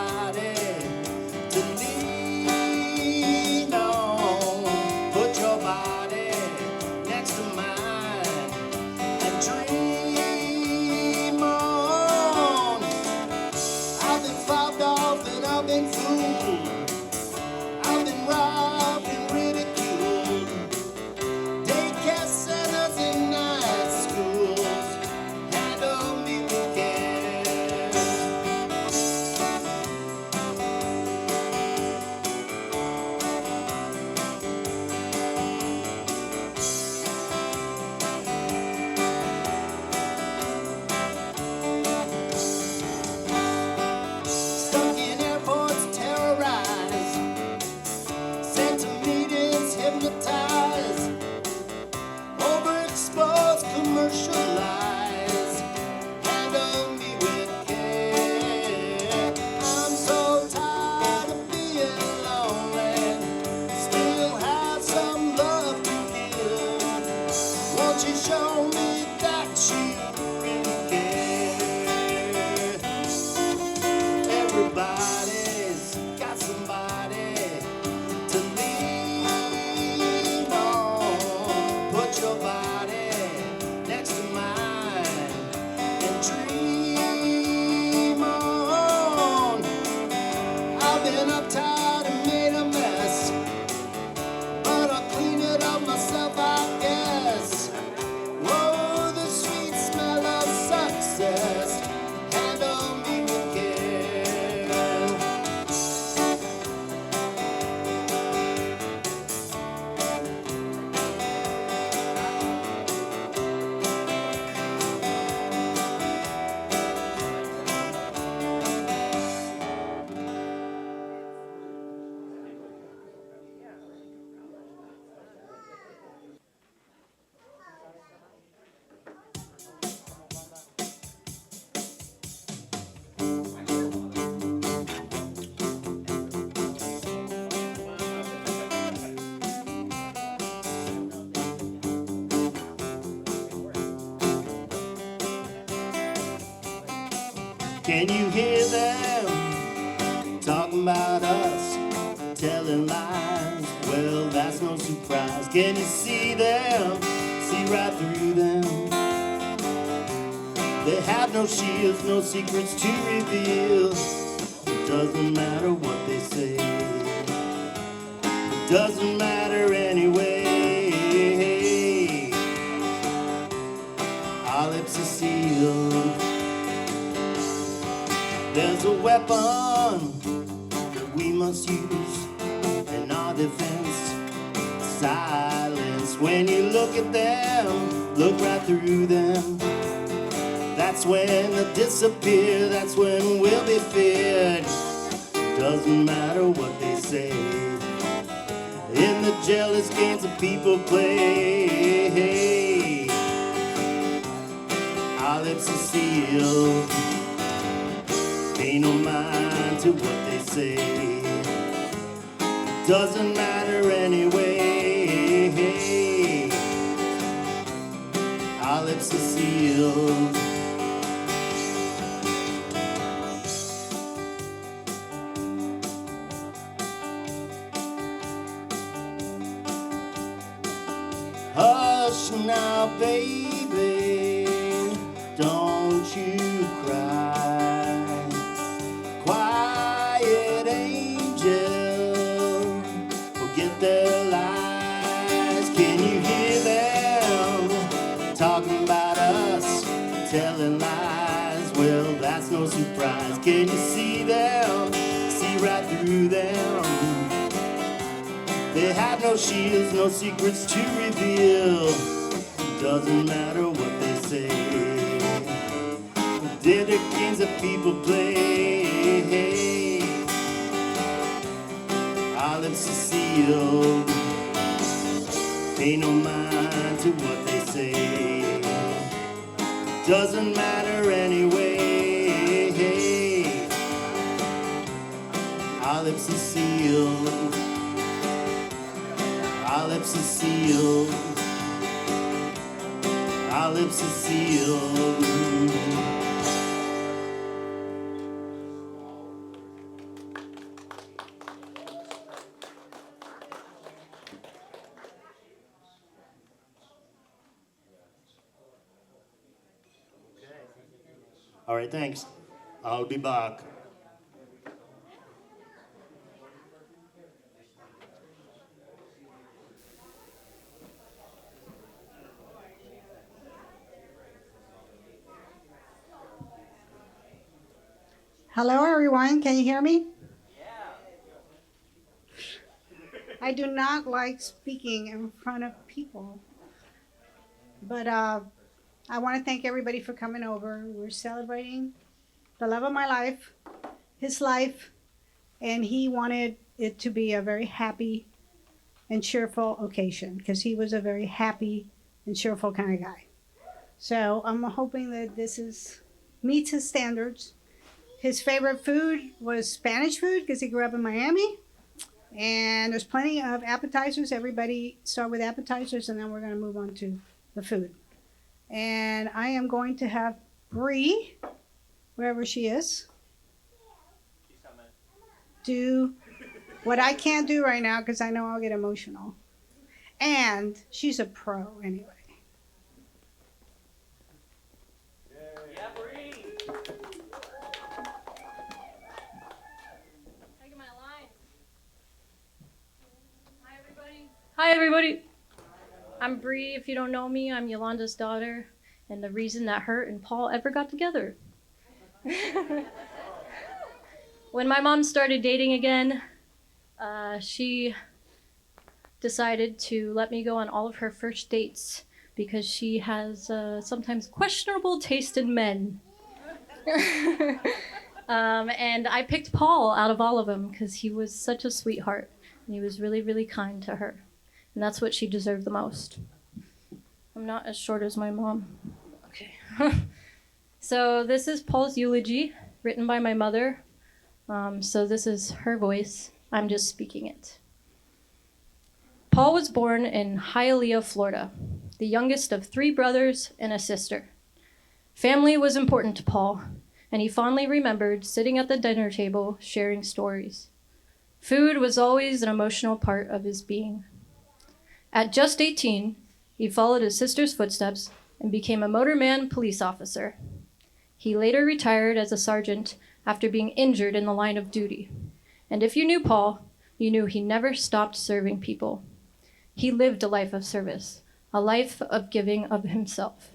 somebody to lean on. Put your body next to mine and dream on. I've been fobbed off and I've been fooled. I've been robbed and ridiculed. Daycare centers and night schools handle me with care. Stuck in airports, terrorized, sent to meetings, hypnotized, overexposed, commercialized, handle me with care. I'm so tired of being lonely, still have some love to give. Won't you show me that you really care? Everybody's got somebody to lean on. Put your body next to mine and dream on. I've been uptight and made a mess, but I'll clean it up myself, I guess. Whoa, the sweet smell of success handle me with care. Can you hear them talking about us, telling lies? Well, that's no surprise. Can you see them, see right through them? They have no shields, no secrets to reveal. It doesn't matter what they say, it doesn't matter anyway. Our lips are sealed. There's a weapon that we must use in our defense. Silence. When you look at them, look right through them. That's when they disappear, that's when we'll be feared. It doesn't matter what they say in the jealous games that people play. Our lips are sealed. Pay no mind to what they say, doesn't matter anyway. Our lips are sealed. Hush now, baby, don't you cry. Quiet angel, forget their lies. Can you hear them talking about us, telling lies? Well, that's no surprise. Can you see them, see right through them? They have no shields, no secrets to reveal. Doesn't matter what they say, they're the games that people play. Our lips are sealed. Pay no mind to what they say, doesn't matter anyway. Our lips are sealed. Our lips are sealed. Our lips are sealed. All right, thanks. I'll be back. Hello, everyone. Can you hear me? I do not like speaking in front of people, but I want to thank everybody for coming over. We're celebrating the love of my life, his life, and he wanted it to be a very happy and cheerful occasion because he was a very happy and cheerful kind of guy. So I'm hoping that meets his standards. His favorite food was Spanish food because he grew up in Miami. And there's plenty of appetizers. Everybody start with appetizers, and then we're going to move on to the food. And I am going to have Bree, wherever she is, do what I can't do right now because I know I'll get emotional. And she's a pro anyway. Yeah, Bree. Hi, everybody. I'm Bree. If you don't know me, I'm Yolanda's daughter, and the reason that her and Paul ever got together. When my mom started dating again, she decided to let me go on all of her first dates because she has sometimes questionable taste in men. And I picked Paul out of all of them because he was such a sweetheart, and he was really, really kind to her. And that's what she deserved the most. I'm not as short as my mom. Okay. So this is Paul's eulogy, written by my mother. So this is her voice. I'm just speaking it. Paul was born in Hialeah, Florida, the youngest of 3 brothers and a sister. Family was important to Paul, and he fondly remembered sitting at the dinner table sharing stories. Food was always an emotional part of his being. At just 18, he followed his sister's footsteps and became a motorman police officer. He later retired as a sergeant after being injured in the line of duty. And if you knew Paul, you knew he never stopped serving people. He lived a life of service, a life of giving of himself.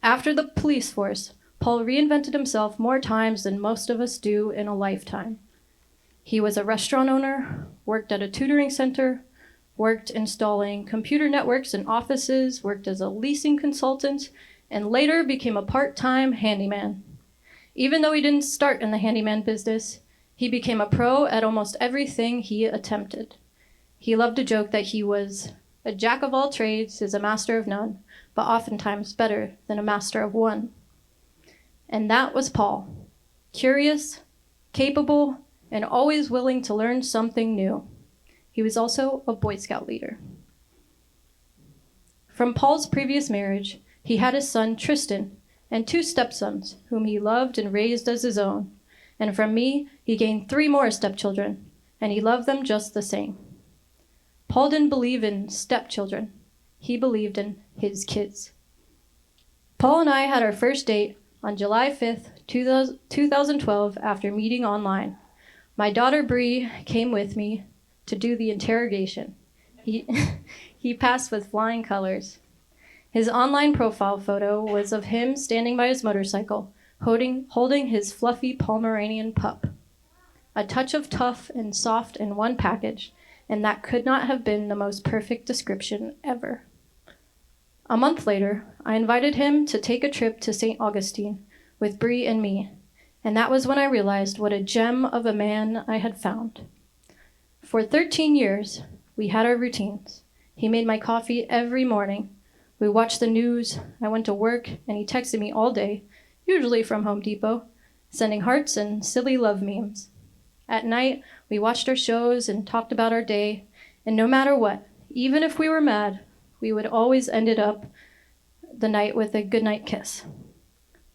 After the police force, Paul reinvented himself more times than most of us do in a lifetime. He was a restaurant owner, worked at a tutoring center, worked installing computer networks in offices, worked as a leasing consultant, and later became a part-time handyman. Even though he didn't start in the handyman business, he became a pro at almost everything he attempted. He loved to joke that he was a jack of all trades is a master of none, but oftentimes better than a master of one. And that was Paul, curious, capable, and always willing to learn something new. He was also a Boy Scout leader. From Paul's previous marriage, he had his son Tristan and 2 stepsons, whom he loved and raised as his own. And from me, he gained 3 more stepchildren, and he loved them just the same. Paul didn't believe in stepchildren. He believed in his kids. Paul and I had our first date on July 5th, 2012, after meeting online. My daughter Bree came with me to do the interrogation. He passed with flying colors. His online profile photo was of him standing by his motorcycle, holding his fluffy Pomeranian pup. A touch of tough and soft in one package, and that could not have been the most perfect description ever. A month later, I invited him to take a trip to St. Augustine with Bree and me, and that was when I realized what a gem of a man I had found. For 13 years, we had our routines. He made my coffee every morning. We watched the news, I went to work, and he texted me all day, usually from Home Depot, sending hearts and silly love memes. At night, we watched our shows and talked about our day, and no matter what, even if we were mad, we would always end it up the night with a goodnight kiss.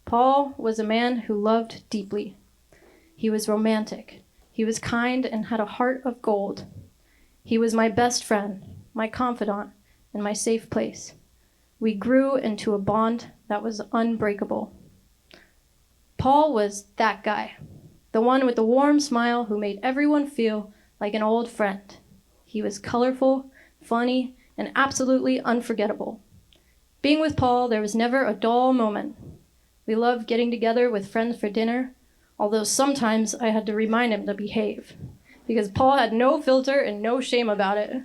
Paul was a man who loved deeply. He was romantic. He was kind and had a heart of gold. He was my best friend, my confidant, and my safe place. We grew into a bond that was unbreakable. Paul was that guy, the one with the warm smile who made everyone feel like an old friend. He was colorful, funny, and absolutely unforgettable. Being with Paul, there was never a dull moment. We loved getting together with friends for dinner, although sometimes I had to remind him to behave, because Paul had no filter and no shame about it.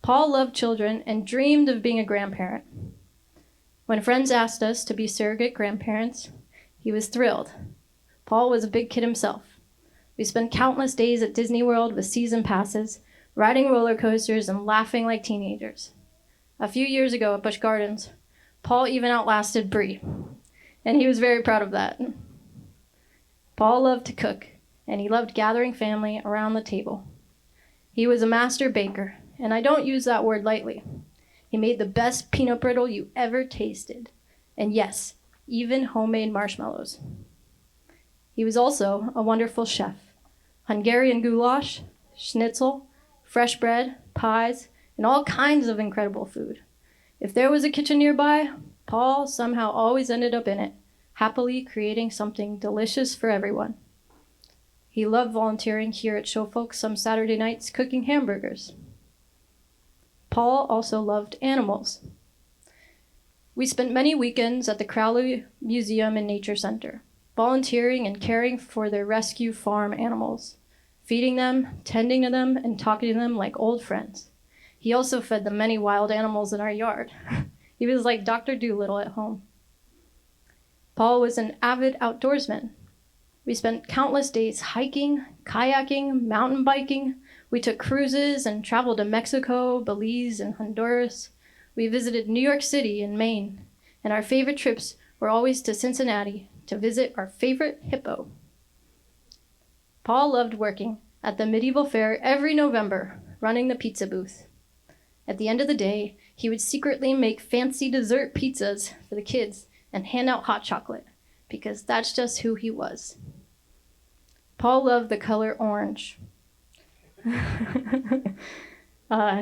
Paul loved children and dreamed of being a grandparent. When friends asked us to be surrogate grandparents, he was thrilled. Paul was a big kid himself. We spent countless days at Disney World with season passes, riding roller coasters and laughing like teenagers. A few years ago at Busch Gardens, Paul even outlasted Bree, and he was very proud of that. Paul loved to cook, and he loved gathering family around the table. He was a master baker, and I don't use that word lightly. He made the best peanut brittle you ever tasted, and yes, even homemade marshmallows. He was also a wonderful chef. Hungarian goulash, schnitzel, fresh bread, pies, and all kinds of incredible food. If there was a kitchen nearby, Paul somehow always ended up in it, happily creating something delicious for everyone. He loved volunteering here at Showfolk some Saturday nights cooking hamburgers. Paul also loved animals. We spent many weekends at the Crowley Museum and Nature Center, volunteering and caring for their rescue farm animals, feeding them, tending to them, and talking to them like old friends. He also fed the many wild animals in our yard. He was like Dr. Dolittle at home. Paul was an avid outdoorsman. We spent countless days hiking, kayaking, mountain biking. We took cruises and traveled to Mexico, Belize, and Honduras. We visited New York City and Maine, and our favorite trips were always to Cincinnati to visit our favorite hippo. Paul loved working at the medieval fair every November, running the pizza booth. At the end of the day, he would secretly make fancy dessert pizzas for the kids and hand out hot chocolate, because that's just who he was. Paul loved the color orange.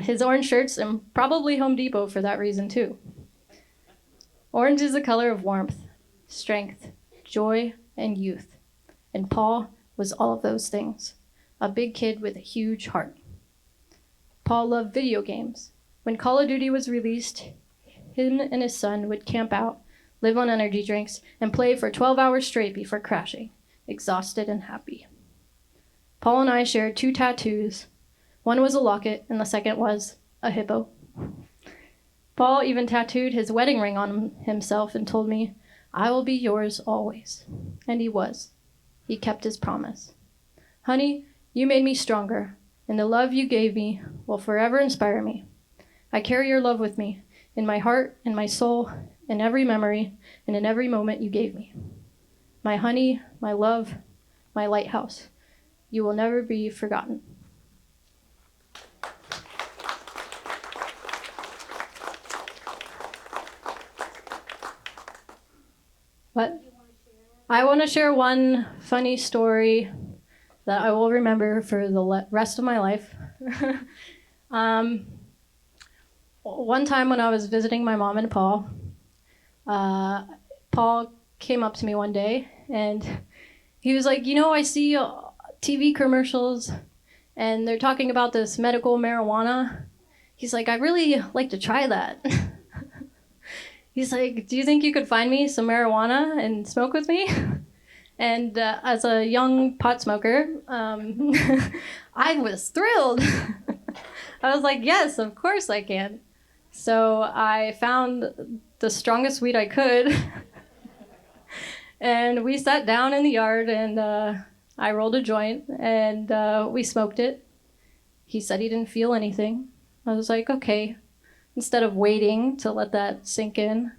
His orange shirts, and probably Home Depot for that reason too. Orange is the color of warmth, strength, joy, and youth. And Paul was all of those things, a big kid with a huge heart. Paul loved video games. When Call of Duty was released, him and his son would camp out, live on energy drinks, and play for 12 hours straight before crashing, exhausted and happy. Paul and I shared 2 tattoos. One was a locket, and the second was a hippo. Paul even tattooed his wedding ring on himself and told me, "I will be yours always." And he was. He kept his promise. "Honey, you made me stronger, and the love you gave me will forever inspire me. I carry your love with me, in my heart, in my soul, in every memory, and in every moment you gave me. My honey, my love, my lighthouse. You will never be forgotten." What? I want to share one funny story that I will remember for the rest of my life. One time when I was visiting my mom and Paul, Paul came up to me one day and he was like, I see TV commercials and they're talking about this medical marijuana. He's like, "I really like to try that." He's like, "Do you think you could find me some marijuana and smoke with me?" And as a young pot smoker, I was thrilled. I was like, "Yes, of course I can." So I found the strongest weed I could. And we sat down in the yard and I rolled a joint and we smoked it. He said he didn't feel anything. I was like, okay. Instead of waiting to let that sink in,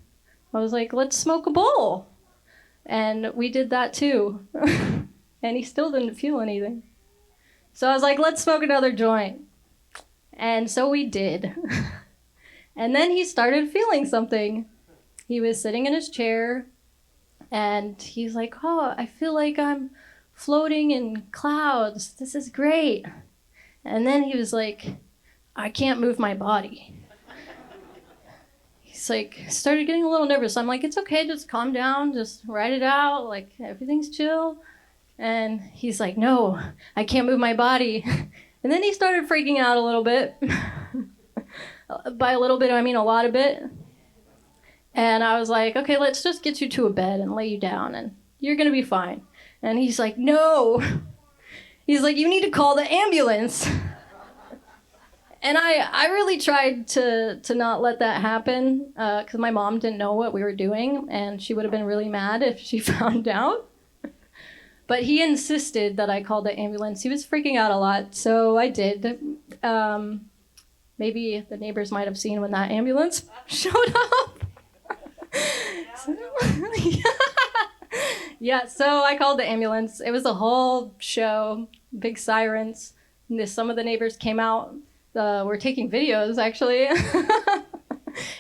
I was like, let's smoke a bowl. And we did that too. And he still didn't feel anything. So I was like, let's smoke another joint. And so we did. And then he started feeling something. He was sitting in his chair and he's like, "Oh, I feel like I'm floating in clouds. This is great." And then he was like, "I can't move my body." he's like, started getting a little nervous. I'm like, it's okay, just calm down, just write it out, like everything's chill. And he's like, no, I can't move my body. And then he started freaking out a little bit. By a little bit, I mean a lot of bit. And I was like, okay, let's just get you to a bed and lay you down and you're gonna be fine. And he's like, no. He's like, you need to call the ambulance. And I really tried to not let that happen because my mom didn't know what we were doing and she would have been really mad if she found out. But he insisted that I call the ambulance. He was freaking out a lot, so I did. Maybe the neighbors might have seen when that ambulance showed up. Yeah, so I called the ambulance. It was a whole show, big sirens. Some of the neighbors came out. Were taking videos, actually.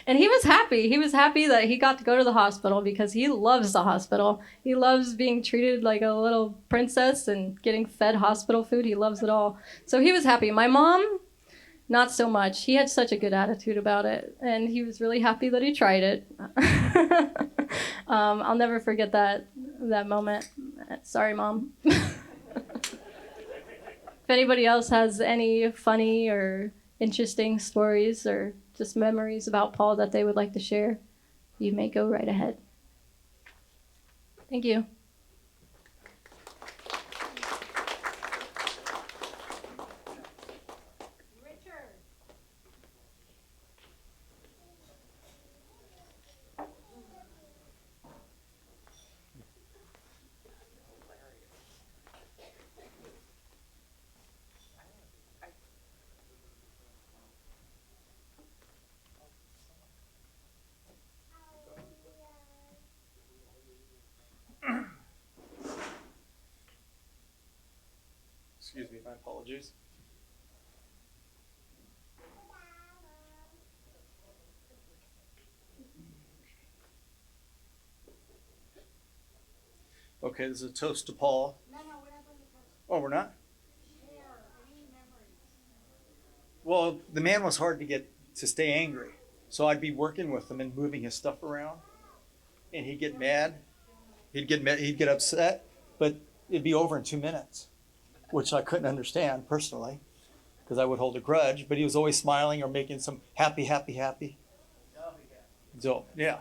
And he was happy. He was happy that he got to go to the hospital because he loves the hospital. He loves being treated like a little princess and getting fed hospital food. He loves it all. So he was happy. My mom, not so much. He had such a good attitude about it. And he was really happy that he tried it. I'll never forget that moment. Sorry, Mom. If anybody else has any funny or interesting stories or just memories about Paul that they would like to share, you may go right ahead. Thank you. Excuse me, my apologies. Okay, this is a toast to Paul. No, we're not doing the toast. Oh, we're not? Share any memories. Well, the man was hard to get to stay angry. So I'd be working with him and moving his stuff around. And he'd get mad. He'd get upset, but it'd be over in 2 minutes, which I couldn't understand personally because I would hold a grudge, but he was always smiling or making some happy. So, yeah.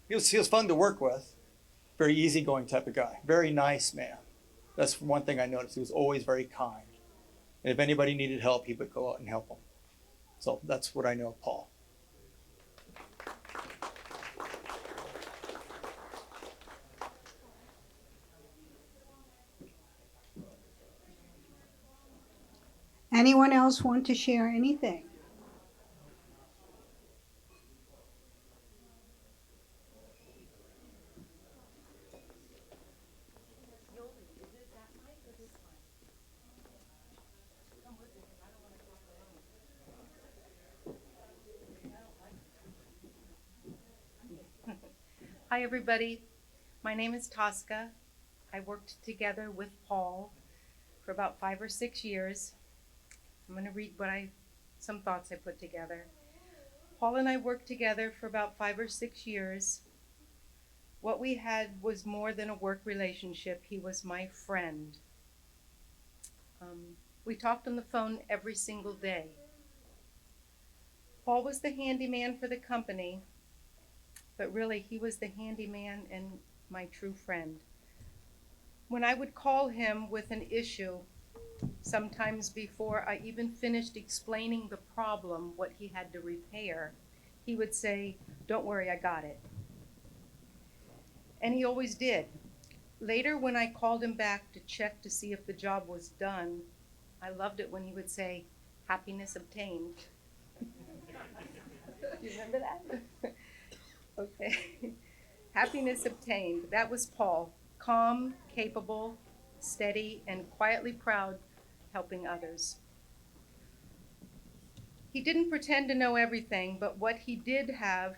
He was fun to work with. Very easygoing type of guy. Very nice man. That's one thing I noticed. He was always very kind. And if anybody needed help, he would go out and help them. So that's what I know of Paul. Anyone else want to share anything? Hi, everybody. My name is Tosca. I worked together with Paul for about 5 or 6 years. I'm going to read some thoughts I put together. Paul and I worked together for about 5 or 6 years. What we had was more than a work relationship. He was my friend. We talked on the phone every single day. Paul was the handyman for the company, but really he was the handyman and my true friend. When I would call him with an issue, sometimes before I even finished explaining the problem, what he had to repair, he would say, "Don't worry, I got it." And he always did. Later, when I called him back to check to see if the job was done, I loved it when he would say, "Happiness obtained." Do you remember that? Okay. Happiness obtained. That was Paul. Calm, capable, steady, and quietly proud, helping others. He didn't pretend to know everything, but what he did have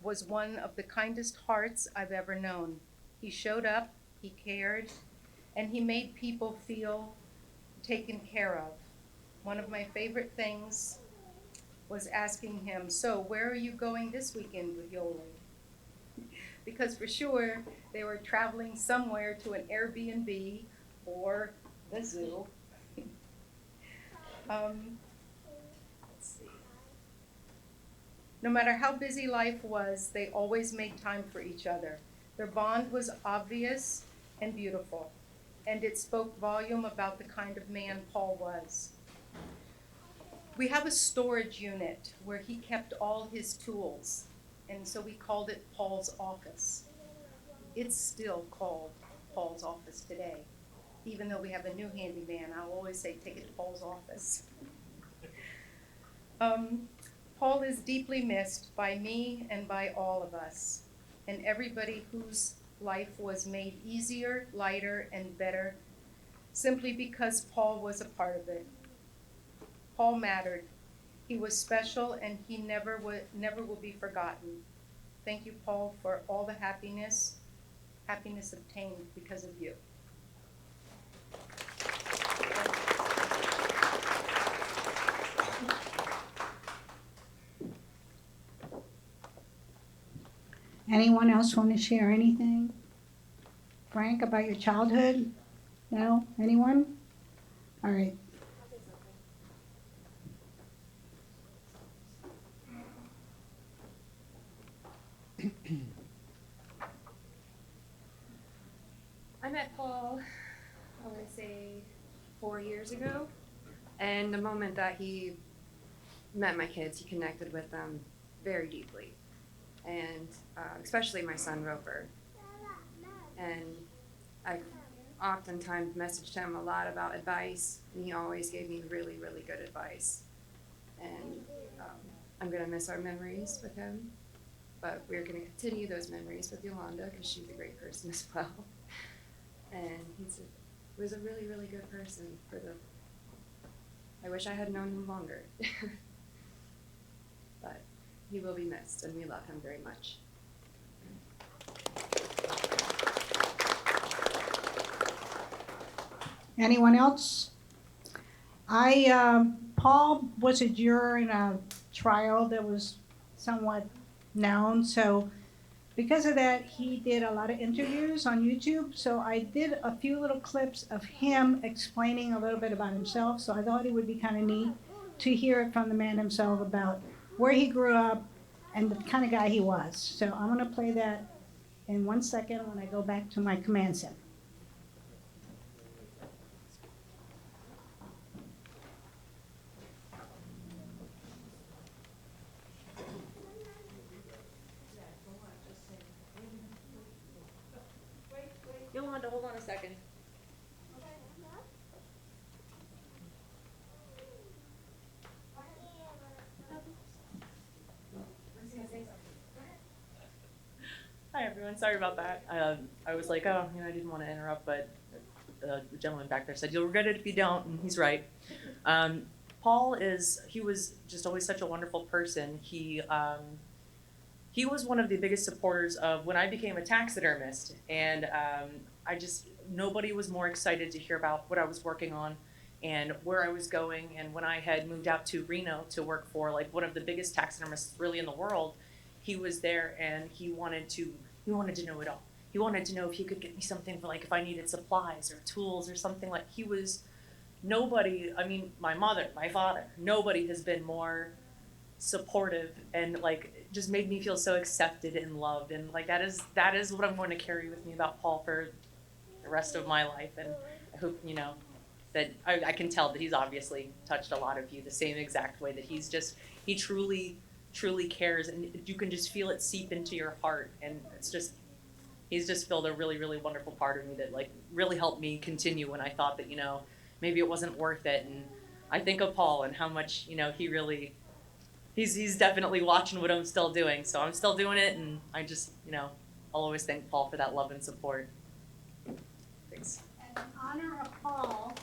was one of the kindest hearts I've ever known. He showed up, he cared, and he made people feel taken care of. One of my favorite things was asking him, "So where are you going this weekend with Yoli?" Because for sure they were traveling somewhere to an Airbnb or the zoo. Let's see. No matter how busy life was, they always made time for each other. Their bond was obvious and beautiful, and it spoke volume about the kind of man Paul was. We have a storage unit where he kept all his tools, and so we called it Paul's office. It's still called Paul's office today. Even though we have a new handyman, I'll always say, take it to Paul's office. Paul is deeply missed by me and by all of us, and everybody whose life was made easier, lighter, and better simply because Paul was a part of it. Paul mattered. He was special, and he never will be forgotten. Thank you, Paul, for all the happiness obtained because of you. Anyone else want to share anything? Frank, about your childhood? No? Anyone? All right. I met Paul, I want to say 4 years ago. And the moment that he met my kids, he connected with them very deeply. And especially my son, Roper. And I oftentimes messaged him a lot about advice, and he always gave me really, really good advice. And I'm going to miss our memories with him, but we're going to continue those memories with Yolanda because she's a great person as well. And he was a really, really good person. I wish I had known him longer. But he will be missed, and we love him very much. Anyone else? Paul was a juror in a trial that was somewhat known, so because of that, he did a lot of interviews on YouTube. So I did a few little clips of him explaining a little bit about himself. So I thought it would be kind of neat to hear it from the man himself about where he grew up and the kind of guy he was. So I'm going to play that in 1 second when I go back to my command center. Yolanda, hold on a second. Hi everyone, sorry about that. I was like, oh, I didn't want to interrupt, but the gentleman back there said, you'll regret it if you don't, and he's right. Paul he was just always such a wonderful person. He was one of the biggest supporters of when I became a taxidermist, and nobody was more excited to hear about what I was working on and where I was going. And when I had moved out to Reno to work for like one of the biggest taxidermists really in the world, he was there and he wanted to know it all. He wanted to know if he could get me something for like if I needed supplies or tools or something. Like my mother, my father, nobody has been more supportive and like just made me feel so accepted and loved. And like that is what I'm going to carry with me about Paul for the rest of my life. And I hope, that I can tell that he's obviously touched a lot of you the same exact way that he truly cares, and you can just feel it seep into your heart. And he's just filled a really, really wonderful part of me that like really helped me continue when I thought that, maybe it wasn't worth it. And I think of Paul and how much, he's definitely watching what I'm still doing. So I'm still doing it, and I just, I'll always thank Paul for that love and support. Thanks. And in honor of Paul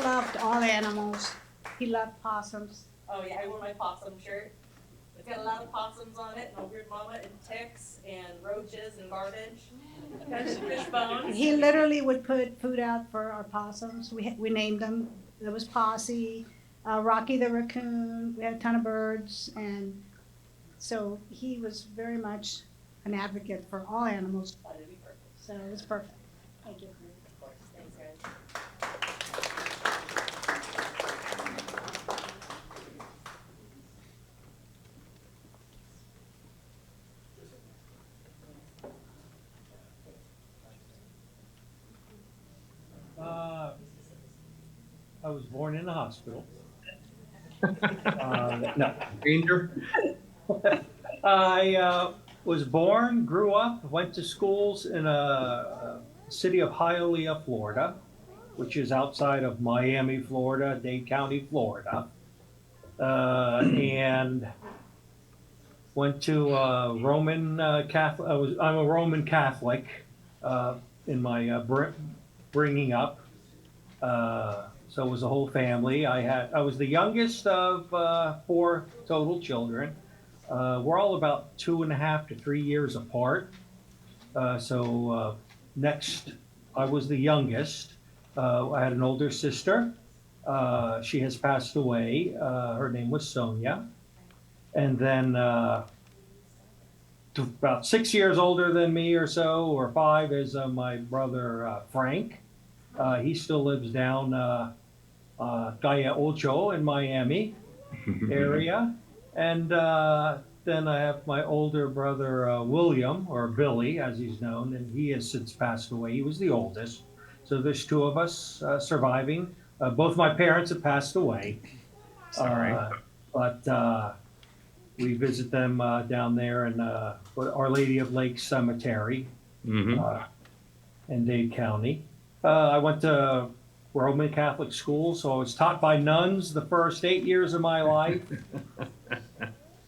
loved all animals. He loved possums. Oh yeah, I wore my possum shirt. It's got a lot of possums on it, and a weird mama, and ticks, and roaches, and garbage, and fish bones. He literally would put food out for our possums. We named them. There was Posse, Rocky the raccoon. We had a ton of birds, and so he was very much an advocate for all animals. So it was perfect. Thank you. I was born in a hospital. No, danger. I was born, grew up, went to schools in a city of Hialeah, Florida, which is outside of Miami, Florida, Dade County, Florida, and went to Roman Catholic. I'm a Roman Catholic in my bringing up. So it was a whole family. I was the youngest of 4 total children. We're all about 2.5 to 3 years apart. Next, I was the youngest. I had an older sister. She has passed away. Her name was Sonia. And then about 6 years older than me or so, or 5, is my brother Frank. He still lives down Calle Ocho in Miami area. And then I have my older brother William, or Billy as he's known, and he has since passed away. He was the oldest. So there's 2 of us surviving. Both my parents have passed away. Sorry. But we visit them down there in Our Lady of Lake Cemetery in Dade County. I went to Roman Catholic school, so I was taught by nuns the first 8 years of my life.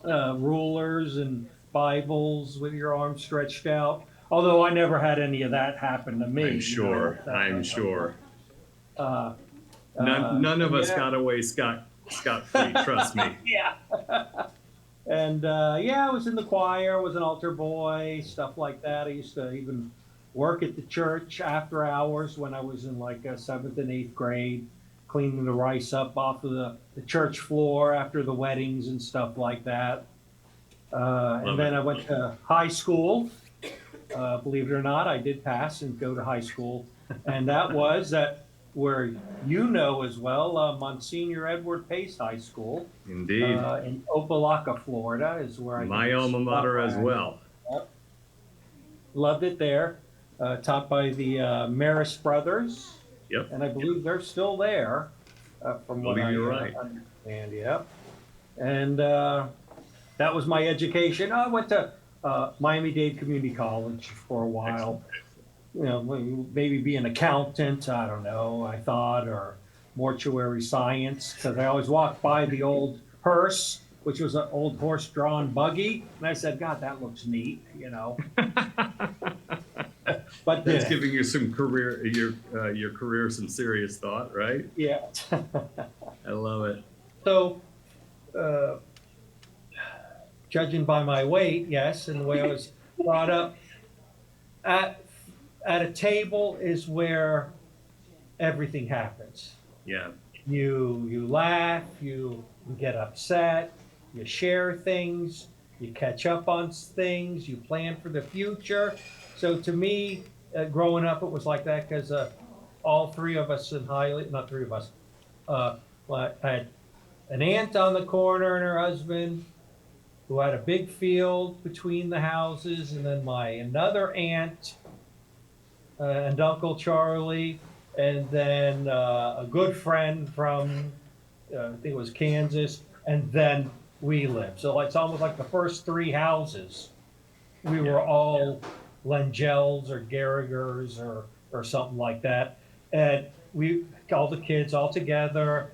Rulers and Bibles with your arms stretched out. Although I never had any of that happen to me. I'm sure. You know, I'm sure. None of us got away scot-free, trust me. Yeah. And I was in the choir, was an altar boy, stuff like that. I used to even work at the church after hours when I was in like 7th and 8th grade, cleaning the rice up off of the church floor after the weddings and stuff like that. And then I went to high school. Believe it or not, I did pass and go to high school. And that was where you know as well, Monsignor Edward Pace High School. Indeed. In Opelika, Florida is where I My alma mater as well. Yep. Loved it there. Taught by the Maris brothers. Yep. And I believe they're still there, from what I You're right. understand. Yep. And that was my education. I went to Miami-Dade Community College for a while. You know, maybe be an accountant, I don't know, I thought, or mortuary science, because I always walked by the old hearse, which was an old horse-drawn buggy, and I said, God, that looks neat, you know. But That's giving you some your career some serious thought, right? Yeah. I love it. So, judging by my weight, yes, and the way I was brought up, at a table is where everything happens. Yeah. You laugh, you get upset, you share things, you catch up on things, you plan for the future. So to me, growing up, it was like that because all 3 of us in Hialeah, not 3 of us, I had an aunt on the corner and her husband who had a big field between the houses, and then another aunt and Uncle Charlie, and then a good friend from, I think it was Kansas, and then we lived. So it's almost like the first 3 houses, we were all Lengyels or Garrigers or something like that. And we, all the kids all together,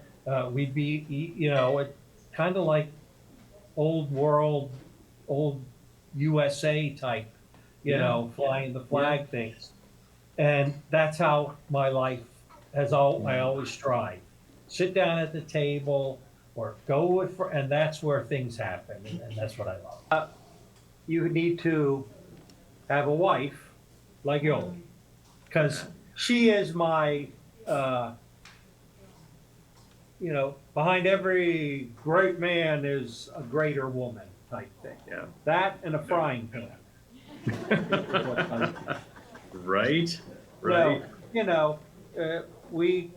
we'd be, you know, it kind of like old world, old USA type, you know, flying the flag things. And that's how my life I always strive. Sit down at the table or go with, and that's where things happen. And that's what I love. You need to have a wife like Yoli, because she is my, behind every great man is a greater woman type thing. Yeah. That and a frying pan. Right. Well, Right. we,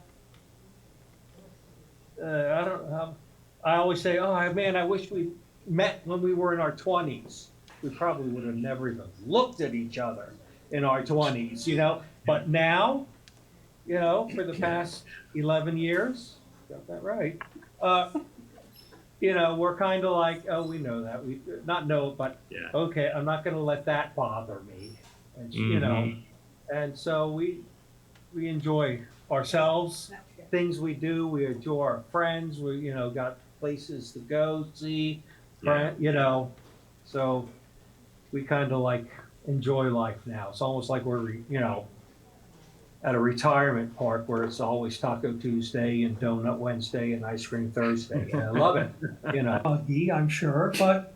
I don't know, I always say, oh man, I wish we met when we were in our 20s. We probably would have never even looked at each other in our 20s. But now, for the past 11 years, got that right, we're kind of like, oh, we know that. We not know, but Yeah. okay, I'm not going to let that bother me. And, and so we enjoy ourselves, things we do. We enjoy our friends. We, got places to go see, so we kind of like enjoy life now. It's almost like we're, at a retirement park where it's always Taco Tuesday and Donut Wednesday and Ice Cream Thursday. And I love it, Buggy, I'm sure, but,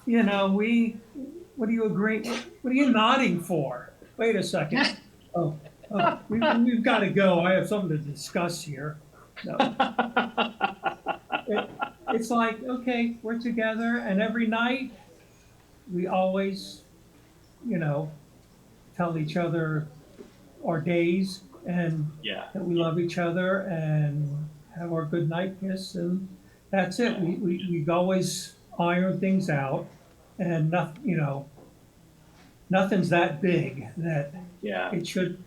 what are you agreeing, what are you nodding for? Wait a second. We've got to go. I have something to discuss here. No. It's like, okay, we're together, and every night we always, tell each other our days and Yeah. that we love each other and have our good night kiss, and that's it. We always iron things out, and nothing's that big that Yeah. it should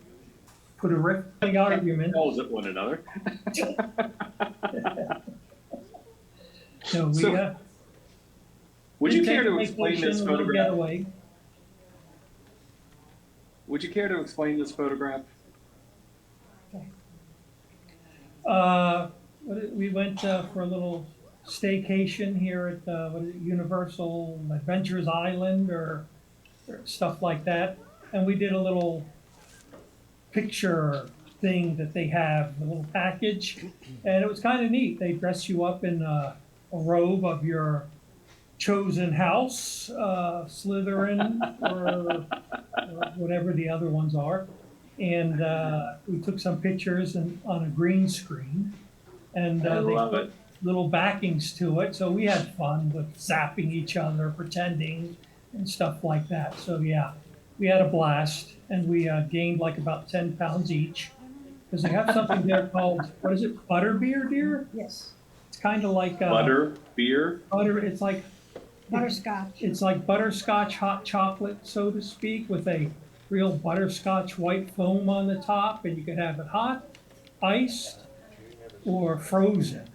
put a rift in the argument. Calls at one another. So we, So, Would you we care take a to explain vacation, this a little photograph? getaway. Would you care to explain this photograph? We went for a little staycation here at what is it, Universal Adventures Island or stuff like that, and we did a little picture thing that they have, a little package, and it was kind of neat. They dress you up in a robe of your chosen house, Slytherin or whatever the other ones are, and we took some pictures on a green screen, and I they love put it. little backings to it, so we had fun with zapping each other, pretending, and stuff like that. So yeah, we had a blast, and we gained like about 10 pounds each, because they have something there called, what is it, butterbeer, dear? Yes, It's kind of like Butter, beer. butter. It's like butterscotch hot chocolate, so to speak, with a real butterscotch white foam on the top, and you can have it hot, iced, or frozen.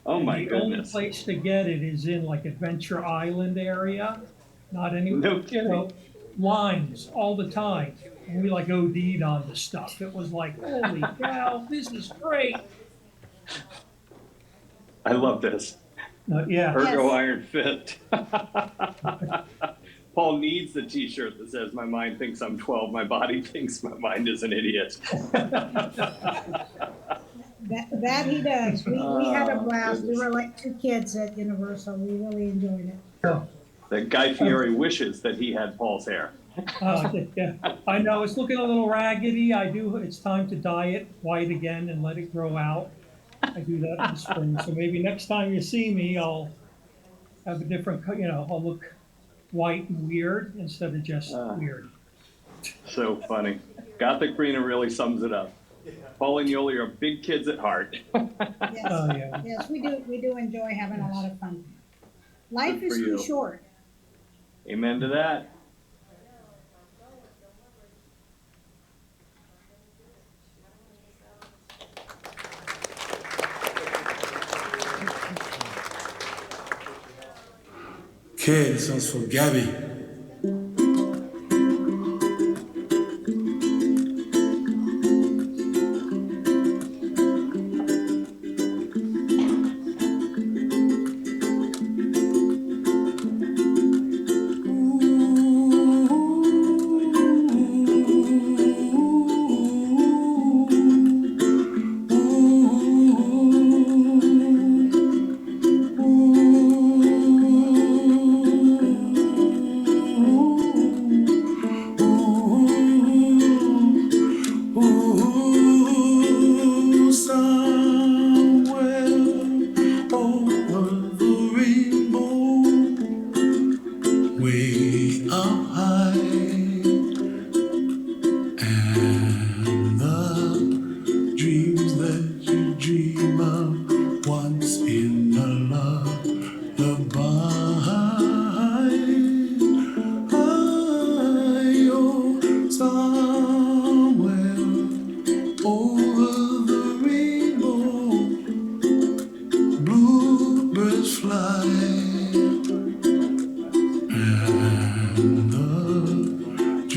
Oh my The only goodness. place to get it is in like Adventure Island area, not anywhere. No kidding. So, lines all the time, and we like OD'd on the stuff. It was like, holy cow, this is great. I love this. Yeah. Ergo Yes. Iron Fit. Paul needs the t-shirt that says, my mind thinks I'm 12, my body thinks my mind is an idiot. that he does. We had a Oh, blast. We goodness. were like two kids at Universal. We really enjoyed it. That Guy Fieri wishes that he had Paul's hair. Yeah, I know, it's looking a little raggedy. It's time to dye it white again and let it grow out. I do that in the spring, so maybe next time you see me, I'll have a different, I'll look white and weird instead of just weird. So funny. Gothic Brina really sums it up. Paul and Yoli are big kids at heart. Oh, Yes, yeah. yes, we do enjoy having a lot of fun. Life Good is for too you. short. Amen to that. Okay, this one's for Gabby.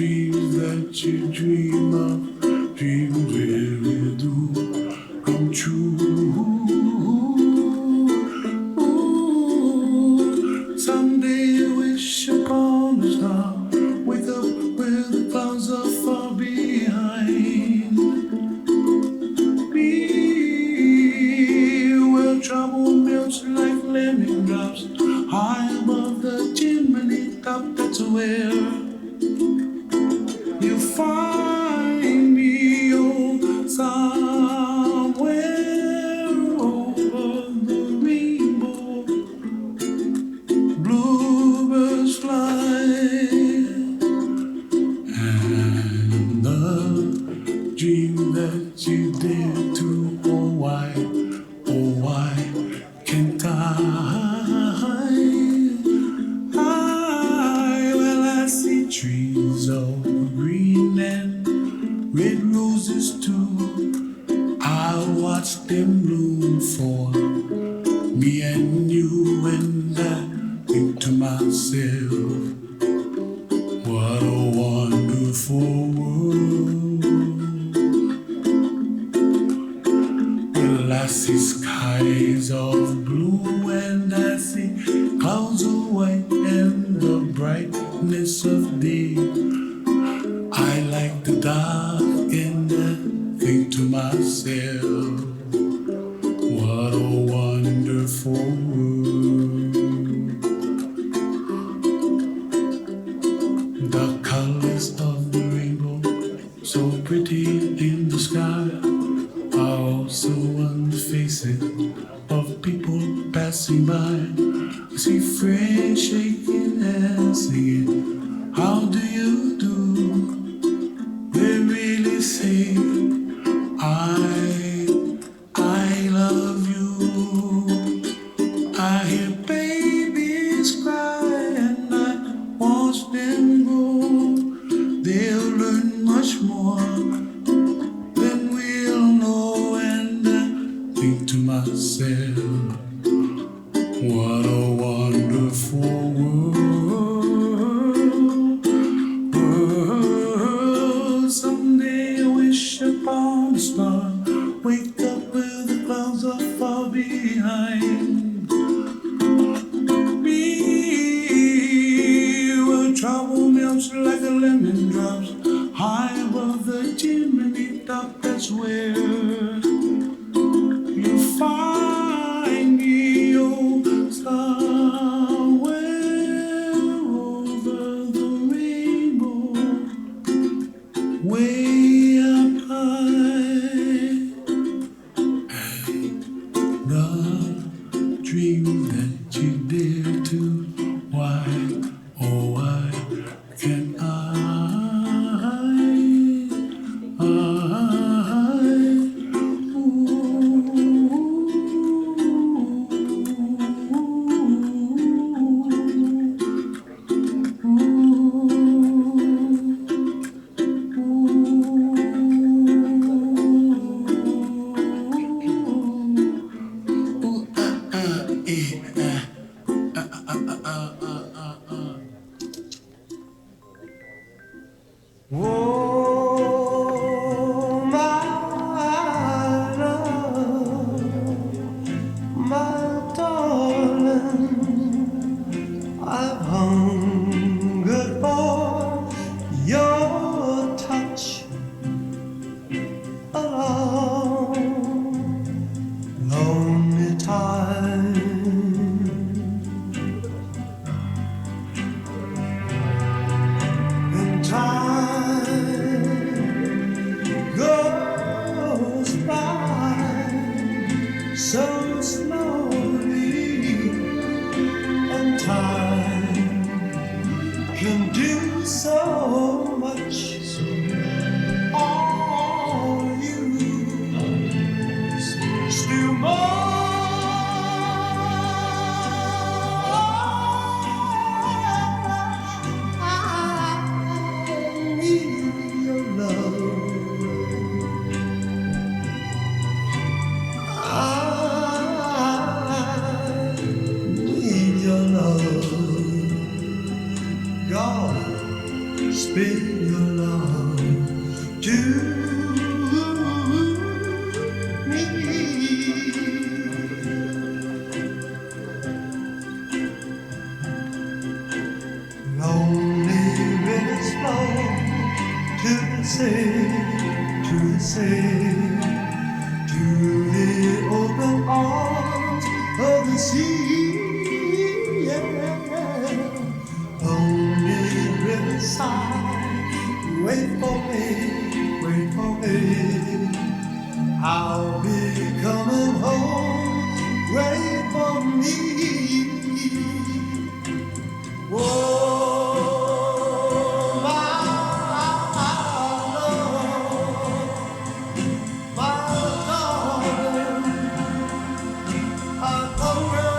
dreams that you dream of, dreams really do come true. Someday you wish upon a star, wake up where the clouds are far behind me, where trouble melts like lemon drops, high above the chimney top. That's where you find me, oh, somewhere over the rainbow. Bluebirds fly, and the dream that you dare to, oh why can't well, I see trees of green and red roses too. I'll watch them bloom for me and you, and I think to myself, what a wonderful world. Well, I see skies of blue and I see clouds of white and the brightness of day. I like the dark and I think to myself, what a wonderful world. The colors of the rainbow, so pretty in the sky, are also on the faces of people passing by. I see friends shaking and singing, how do you do? They really say, I love you. I hear babies cry and I watch them grow. They'll learn much more than we'll know, and I think to myself, what a wonderful world. Someday I wish upon a star, wake up where the clouds are far behind me, where trouble melts like a lemon drops, high above the chimney top. That's where you find me, oh, somewhere over the rainbow, way up high. The dream that you dare to, why, oh why can't I? Oh, my love, my darling, I've hungered for your touch a long, lonely time. And time Lonely rivers flow to the sea, to the sea, to the open arms of the sea. Yeah. Lonely riverside, wait for me, wait for me. I'll be coming home, wait for me. Whoa, my love, my darling, I'm hungry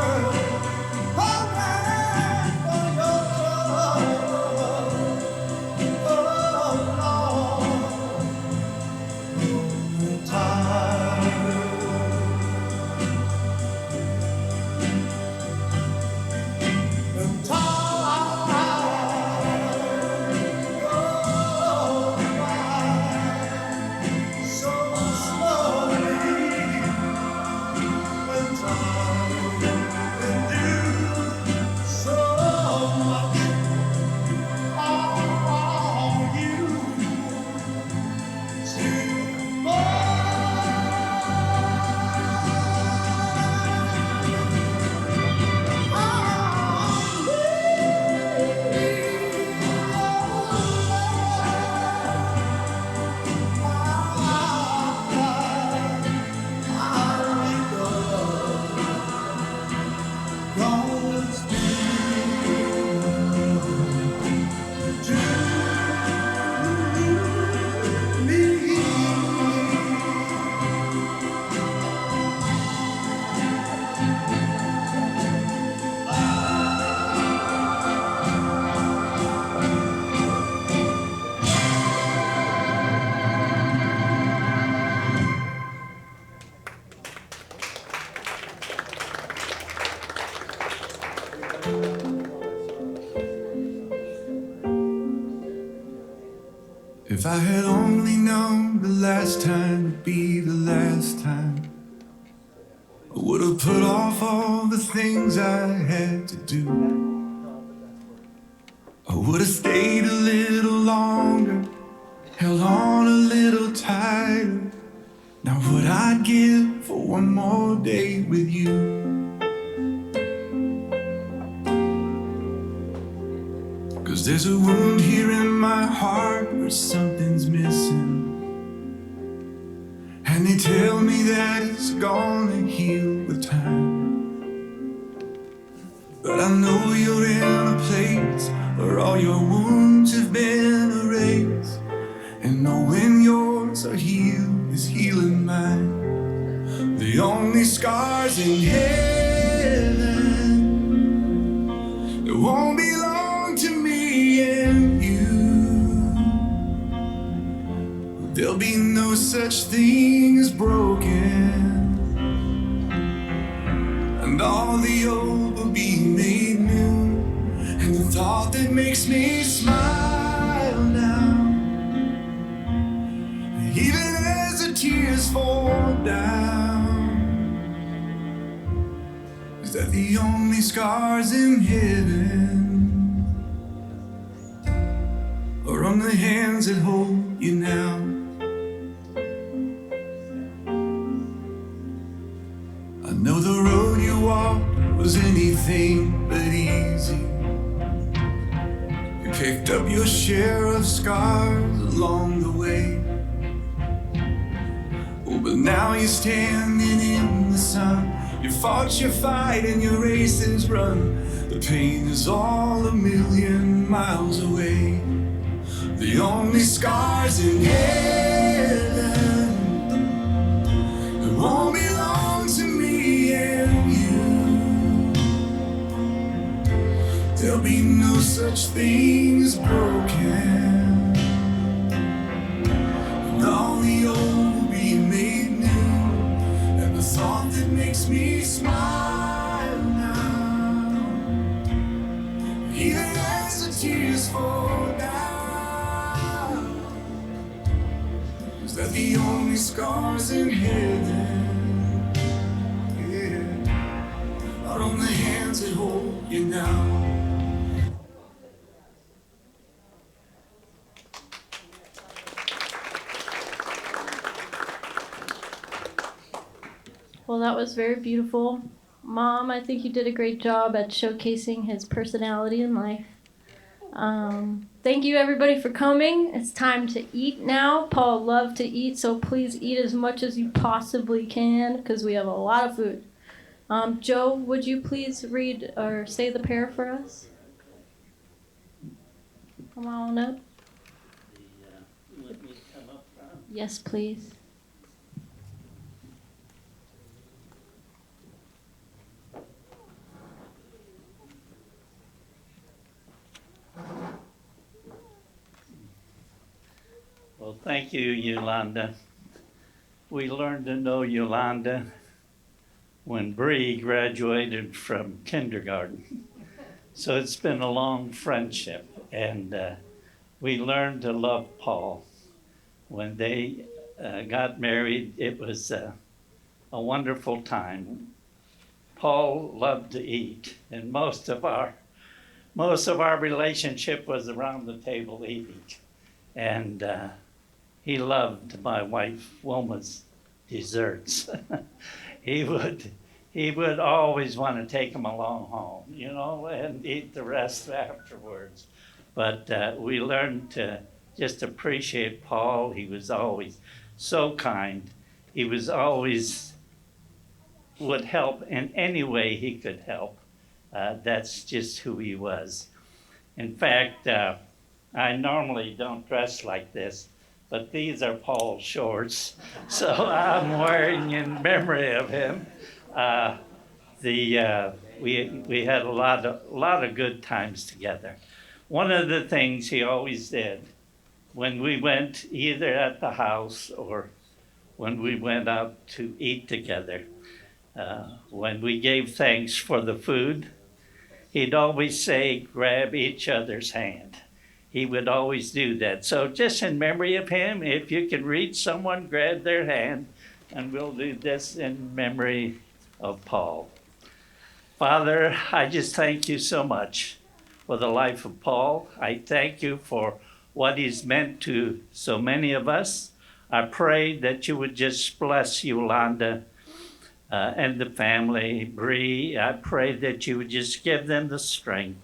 for your love. Oh, Lord, I'm tired. I'm tired. So slowly, when time can do so much for you. If I had only known the last time would be the last time, I would have put off all the things I had to do. I would have stayed a little longer, held on a little tighter. Now what I'd give for one more day with you. Cause there's a wound here in my heart where something's missing, and they tell me that it's gonna heal with time. But I know you're in a place where all your wounds have been erased, and knowing yours are healed is healing mine. The only scars in heaven that won't belong to me and you. There'll be no such thing as broken, and all the old will be made new. And the thought that makes me smile now, even as the tears fall down, is that the only scars in heaven are on the hands that hold you now. I know the road you walked was anything but easy. You picked up your share of scars along the way. Oh, but now you're standing in the sun. You fought your fight and your race is run. The pain is all a million miles away. The only scars in heaven that won't belong to me and you. There'll be no such thing as broken, and all the old will be made new. And the thought that makes me smile now, even as the tears fall down, Is that the only scars in heaven? Yeah. Out on the hands that hold you now. Well, that was very beautiful. Mom, I think you did a great job at showcasing his personality in life. Thank you, everybody, for coming. It's time to eat now. Paul loved to eat, so please eat as much as you possibly can because we have a lot of food. Joe, would you please read or say the prayer for us? Come on up. Let me come up front. Yes, please. Well, thank you, Yolanda. We learned to know Yolanda when Bree graduated from kindergarten. So it's been a long friendship, and we learned to love Paul. When they got married, it was a wonderful time. Paul loved to eat, and most of our relationship was around the table eating. And he loved my wife Wilma's desserts. He would always want to take them along home, you know, and eat the rest afterwards. But we learned to just appreciate Paul. He was always so kind. He was always would help in any way he could help. That's just who he was. In fact, I normally don't dress like this, but these are Paul's shorts, so I'm wearing in memory of him. We had a lot of good times together. One of the things he always did when we went either at the house or when we went out to eat together, when we gave thanks for the food, he'd always say, grab each other's hand. He would always do that. So just in memory of him, if you can reach someone, grab their hand, and we'll do this in memory of Paul. Father, I just thank you so much for the life of Paul. I thank you for what he's meant to so many of us. I pray that you would just bless Yolanda and the family, Bree. I pray that you would just give them the strength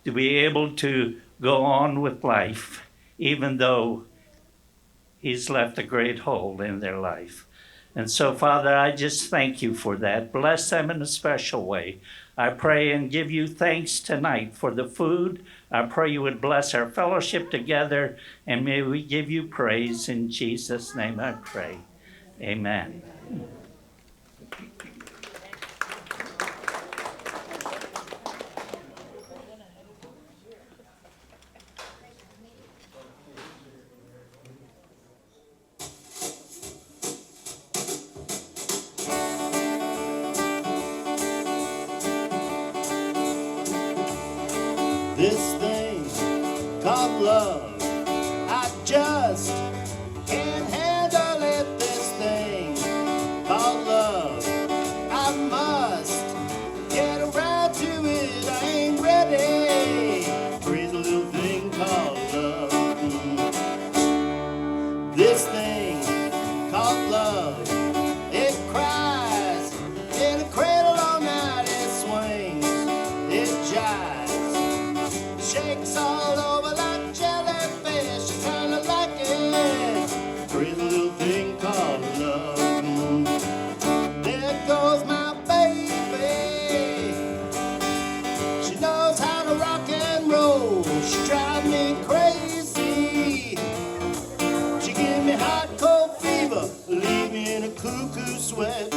to be able to go on with life, even though he's left a great hole in their life. And so, Father, I just thank you for that. Bless them in a special way. I pray and give you thanks tonight for the food. I pray you would bless our fellowship together, and may we give you praise. In Jesus' name I pray. Amen. This thing called love, I just can't handle it. This thing called love, I must get around to it. I ain't ready. Crazy little thing called love. This thing called love, it cries in a cradle all night. It swings, it jives, shakes all over like jellyfish. I kinda like it. Crazy little thing called love. There goes my baby. She knows how to rock and roll. She drives me crazy. She give me hot cold fever, leave me in a cuckoo sweat.